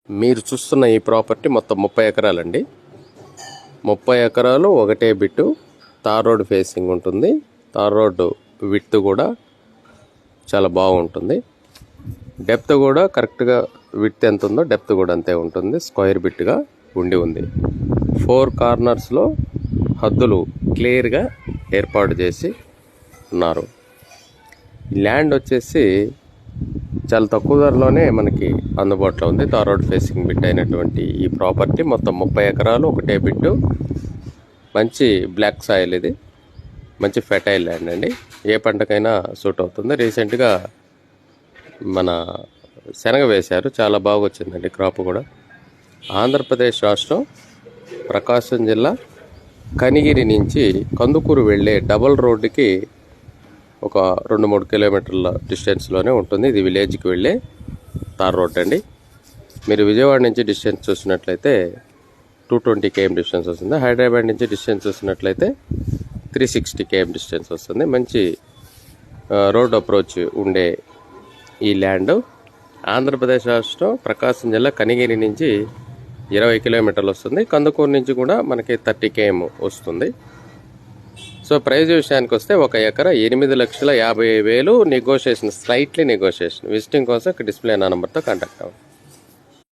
మీరు చూస్తున్న ఈ ప్రాపర్టీ మొత్తం 30 ఎకరాలండి. 30 ఎకరాలు ఒకటే బిట్టు. తార్ రోడ్ ఫేసింగ్ ఉంటుంది. తార్ రోడ్డు విడ్త్ కూడా చాలా బాగుంటుంది. డెప్త్ కూడా కరెక్ట్గా విడ్త్ ఎంత ఉందో డెప్త్ కూడా అంతే ఉంటుంది. స్క్వేర్ బిట్గా ఉంది. 4 కార్నర్స్లో హద్దులు క్లియర్గా ఏర్పాటు చేసి ఉన్నారు. ల్యాండ్ వచ్చేసి చాలా తక్కువ ధరలోనే మనకి అందుబాటులో ఉంది. తార్ రోడ్ ఫేసింగ్ బిట్ అయినటువంటి ఈ ప్రాపర్టీ మొత్తం 30 ఎకరాలు ఒకటే బిట్టు. మంచి బ్లాక్ సాయిల్, ఇది మంచి ఫెర్టైల్ ల్యాండ్ అండి. ఏ పంటకైనా సూట్ అవుతుంది. రీసెంట్గా మన శనగ వేశారు, చాలా బాగా వచ్చిందండి క్రాప్ కూడా. ఆంధ్రప్రదేశ్ రాష్ట్రం ప్రకాశం జిల్లా కనిగిరి నుంచి కందుకూరు వెళ్ళే డబల్ రోడ్డుకి ఒక 2-3 కిలోమీటర్ల డిస్టెన్స్లోనే ఉంటుంది. ఇది విలేజ్కి వెళ్ళే తార్ రోడ్ అండి. మీరు విజయవాడ నుంచి డిస్టెన్స్ చూసినట్లయితే 220 km డిస్టెన్స్ వస్తుంది. హైదరాబాద్ నుంచి డిస్టెన్స్ చూసినట్లయితే 360 km డిస్టెన్స్ వస్తుంది. మంచి రోడ్ అప్రోచ్ ఉండే ఈ ల్యాండ్ ఆంధ్రప్రదేశ్ రాష్ట్రం ప్రకాశం జిల్లా కనిగిరి నుంచి 20 కిలోమీటర్లు వస్తుంది. కందుకూరు నుంచి కూడా మనకి 30 km వస్తుంది. సో ప్రైజ్ విషయానికి వస్తే 1 ఎకరా 8,50,000 నెగోషియేషన్, స్లైట్లీ నెగోషియేషన్. విజిటింగ్ కోసం డిస్ప్లే నా నెంబర్తో కాంటాక్ట్ అవ్వండి.